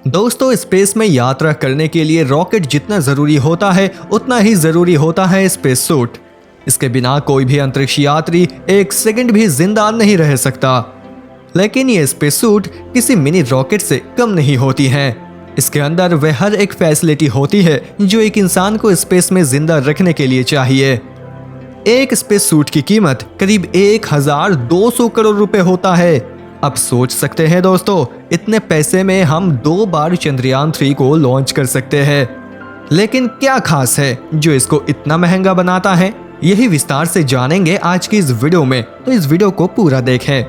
दोस्तों, स्पेस में यात्रा करने के लिए रॉकेट जितना जरूरी होता है उतना ही जरूरी होता है स्पेस सूट। इसके बिना कोई भी अंतरिक्ष यात्री एक सेकंड भी जिंदा नहीं रह सकता। लेकिन ये स्पेस सूट किसी मिनी रॉकेट से कम नहीं होती है। इसके अंदर वह हर एक फैसिलिटी होती है जो एक इंसान को स्पेस में जिंदा रखने के लिए चाहिए। एक स्पेस सूट की कीमत करीब 1200 करोड़ रुपए होता है। अब सोच सकते हैं दोस्तों, इतने पैसे में हम 2 बार चंद्रयान 3 को लॉन्च कर सकते हैं। लेकिन क्या खास है जो इसको इतना महंगा बनाता है, यही विस्तार से जानेंगे आज की इस वीडियो में, तो इस वीडियो को पूरा देखें।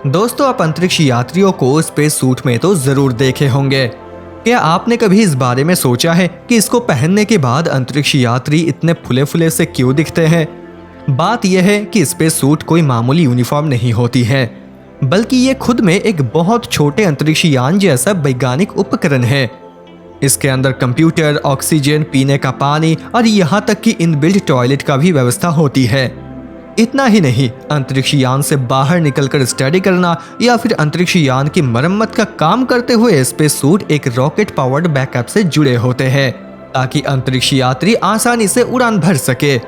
दोस्तों, आप अंतरिक्ष यात्रियों को स्पेस सूट में तो जरूर देखे होंगे। क्या आपने कभी इस बारे में सोचा है कि इसको पहनने के बाद अंतरिक्ष यात्री इतने फुले फुले से क्यों दिखते हैं? बात यह है कि स्पेस सूट कोई मामूली यूनिफॉर्म नहीं होती है, बल्कि ये खुद में एक बहुत छोटे अंतरिक्ष यान जैसा वैज्ञानिक उपकरण है। इसके अंदर कंप्यूटर, ऑक्सीजन, पीने का पानी और यहाँ तक कि इनबिल्ट टॉयलेट का भी व्यवस्था होती है। इतना ही नहीं, अंतरिक्ष यान से बाहर निकलकर स्टडी करना या फिर अंतरिक्ष यान की मरम्मत का काम करते हुए स्पेस सूट एक रॉकेट पावर्ड बैकअप से जुड़े होते हैं, ताकि अंतरिक्ष यात्री आसानी से उड़ान भर सके।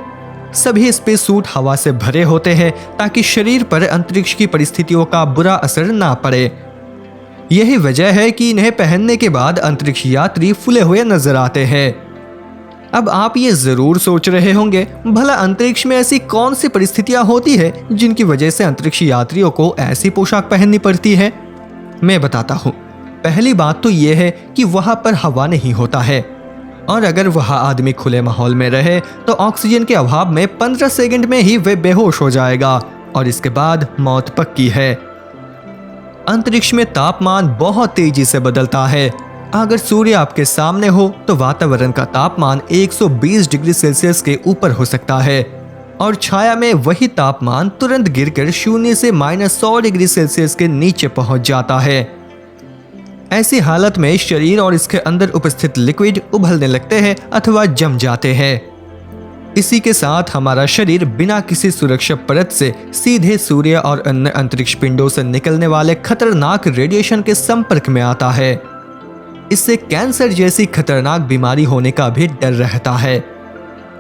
सभी स्पेस सूट हवा से भरे होते हैं ताकि शरीर पर अंतरिक्ष की परिस्थितियों का बुरा असर ना पड़े। यही वजह है कि इन्हें पहनने के बाद अंतरिक्ष यात्री फूले हुए नजर आते हैं। अब आप ये जरूर सोच रहे होंगे, भला अंतरिक्ष में ऐसी कौन सी परिस्थितियां होती है जिनकी वजह से अंतरिक्ष यात्रियों को ऐसी पोशाक पहननी पड़ती है? मैं बताता हूँ। पहली बात तो यह है कि वहां पर हवा नहीं होता है, और अगर वह आदमी खुले माहौल में रहे तो ऑक्सीजन के अभाव में 15 सेकंड में ही वह बेहोश हो जाएगा और इसके बाद मौत पक्की है। अंतरिक्ष में तापमान बहुत तेजी से बदलता है। अगर सूर्य आपके सामने हो तो वातावरण का तापमान 120 डिग्री सेल्सियस के ऊपर हो सकता है, और छाया में वही तापमान तुरंत गिरकर 0 से -100 डिग्री सेल्सियस के नीचे पहुंच जाता है। ऐसी हालत में शरीर और इसके अंदर उपस्थित लिक्विड उबलने लगते हैं अथवा जम जाते हैं। इसी के साथ हमारा शरीर बिना किसी सुरक्षा परत से सीधे सूर्य और अन्य अंतरिक्ष पिंडों से निकलने वाले खतरनाक रेडिएशन के संपर्क में आता है। इससे कैंसर जैसी खतरनाक बीमारी होने का भी डर रहता है।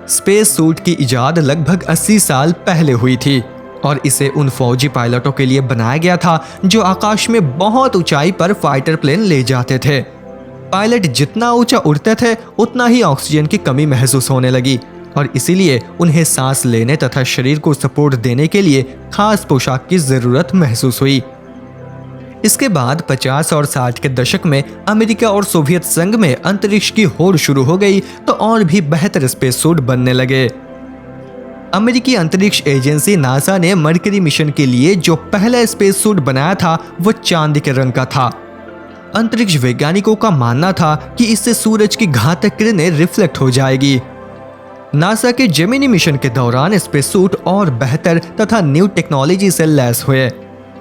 स्पेस सूट की इजाद लगभग 80 साल पहले हुई थी, और इसे उन फौजी पायलटों के लिए बनाया गया था जो आकाश में बहुत ऊंचाई पर फाइटर प्लेन ले जाते थे। पायलट जितना ऊंचा उड़ते थे उतना ही ऑक्सीजन की कमी महसूस होने लगी, और इसीलिए उन्हें सांस लेने तथा शरीर को सपोर्ट देने के लिए खास पोशाक की जरूरत महसूस हुई। इसके बाद 50 और 60 के दशक में अमेरिका और सोवियत संघ में अंतरिक्ष की होड़ शुरू हो गई, तो और भी बेहतर स्पेस सूट बनने लगे। अमेरिकी अंतरिक्ष एजेंसी नासा ने मरकरी मिशन के लिए जो पहला स्पेस सूट बनाया था वो चांदी के रंग का था। अंतरिक्ष वैज्ञानिकों का मानना था कि इससे सूरज की घातक किरणें रिफ्लेक्ट हो जाएगी। नासा के जेमिनी मिशन के दौरान स्पेस सूट और बेहतर तथा न्यू टेक्नोलॉजी से लैस हुए।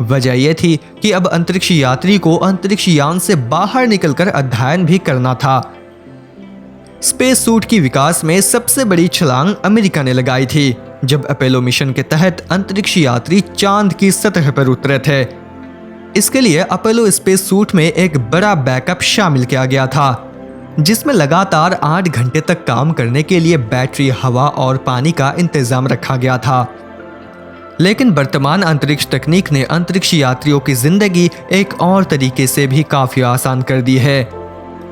वजह यह थी कि अब अंतरिक्ष यात्री को अंतरिक्ष यान से बाहर निकलकर अध्ययन भी करना था। स्पेस सूट की विकास में सबसे बड़ी छलांग अमेरिका ने लगाई थी, जब अपोलो मिशन के तहत अंतरिक्ष यात्री चांद की सतह पर उतरे थे। इसके लिए अपोलो स्पेस सूट में एक बड़ा बैकअप शामिल किया गया था, जिसमें लगातार 8 घंटे तक काम करने के लिए बैटरी, हवा और पानी का इंतजाम रखा गया था। लेकिन वर्तमान अंतरिक्ष तकनीक ने अंतरिक्ष यात्रियों की जिंदगी एक और तरीके से भी काफी आसान कर दी है।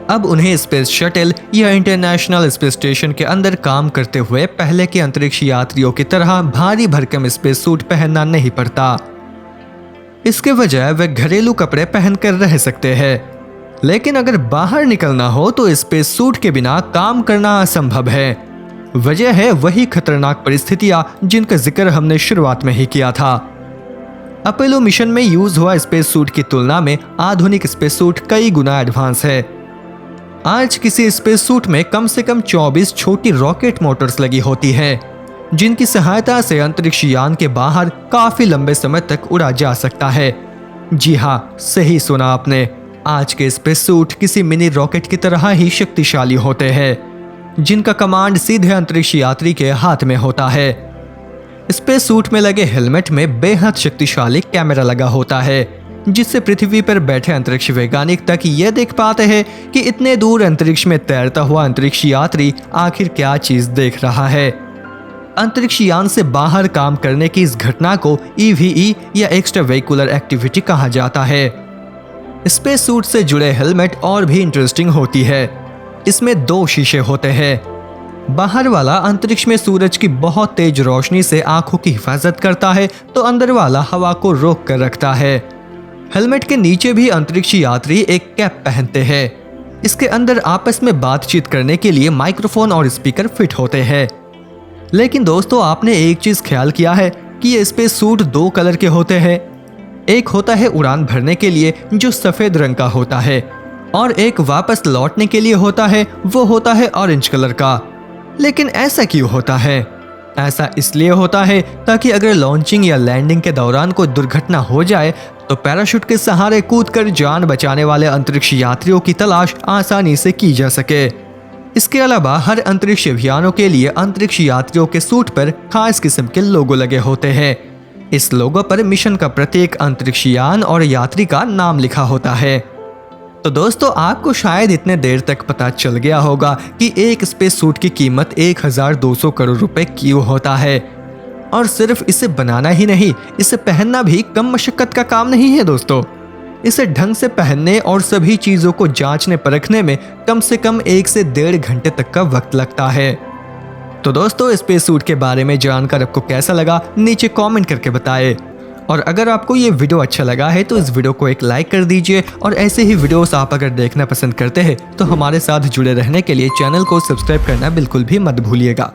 अब उन्हें स्पेस शटल या इंटरनेशनल स्पेस स्टेशन के अंदर काम करते हुए पहले के अंतरिक्ष यात्रियों की तरह भारी भरकम स्पेस सूट पहनना नहीं पड़ता। इसके बजाय वे घरेलू कपड़े पहनकर रह सकते हैं। लेकिन अगर बाहर निकलना हो तो स्पेस सूट के बिना काम करना असंभव है। वजह है वही खतरनाक परिस्थितियां जिनका जिक्र हमने शुरुआत में ही किया था। अपोलो मिशन में यूज हुआ स्पेस सूट की तुलना में आधुनिक स्पेस सूट कई गुना एडवांस है। आज किसी स्पेस सूट में कम से कम 24 छोटी रॉकेट मोटर्स लगी होती है, जिनकी सहायता से अंतरिक्ष यान के बाहर काफी लंबे समय तक उड़ा जा सकता है। जी हाँ, सही सुना आपने। आज के स्पेस सूट किसी मिनी रॉकेट की तरह ही शक्तिशाली होते हैं, जिनका कमांड सीधे अंतरिक्ष यात्री के हाथ में होता है। स्पेस सूट में लगे हेलमेट में बेहद शक्तिशाली कैमरा लगा होता है, जिससे पृथ्वी पर बैठे अंतरिक्ष वैज्ञानिक तक ये देख पाते हैं कि इतने दूर अंतरिक्ष में तैरता हुआ अंतरिक्ष यात्री आखिर क्या चीज देख रहा है। अंतरिक्ष यान से बाहर काम करने की इस घटना को EVE या एक्स्ट्रा वेहिकुलर एक्टिविटी कहा जाता है। स्पेस सूट से जुड़े हेलमेट और भी इंटरेस्टिंग होती है। इसमें 2 शीशे होते हैं। बाहर वाला अंतरिक्ष में सूरज की बहुत तेज रोशनी से आंखों की हिफाजत करता है, तो अंदर वाला हवा को रोक कर रखता है। हेलमेट के नीचे भी अंतरिक्ष यात्री एक कैप पहनते हैं। इसके अंदर आपस में बातचीत करने के लिए माइक्रोफोन और स्पीकर फिट होते हैं। लेकिन दोस्तों, आपने एक चीज ख्याल किया है कि ये स्पेस सूट 2 कलर के होते हैं। एक होता है उड़ान भरने के लिए जो सफेद रंग का होता है, और एक वापस लौटने के लिए होता है, वो होता है ऑरेंज कलर का। लेकिन ऐसा क्यों होता है? ऐसा इसलिए होता है ताकि अगर लॉन्चिंग या लैंडिंग के दौरान कोई दुर्घटना हो जाए तो पैराशूट के सहारे कूदकर जान बचाने वाले अंतरिक्ष यात्रियों की तलाश आसानी से की जा सके। इसके अलावा हर अंतरिक्ष अभियानों के लिए अंतरिक्ष यात्रियों के सूट पर खास किस्म के लोगो लगे होते हैं। इस लोगो पर मिशन का प्रत्येक अंतरिक्ष यान और यात्री का नाम लिखा होता है। तो दोस्तों, आपको शायद इतने देर तक पता चल गया होगा कि एक स्पेस सूट की कीमत 1200 करोड़ रुपए क्यों होता है। और सिर्फ इसे बनाना ही नहीं, इसे पहनना भी कम मशक्कत का काम नहीं है दोस्तों। इसे ढंग से पहनने और सभी चीजों को जांचने परखने में कम से कम 1 से 1.5 घंटे तक का वक्त लगता है। तो दोस्तों, स्पेस सूट के बारे में जानकर आपको कैसा लगा नीचे कमेंट करके बताएं। और अगर आपको ये वीडियो अच्छा लगा है तो इस वीडियो को एक लाइक कर दीजिए, और ऐसे ही वीडियोस आप अगर देखना पसंद करते हैं तो हमारे साथ जुड़े रहने के लिए चैनल को सब्सक्राइब करना बिल्कुल भी मत भूलिएगा।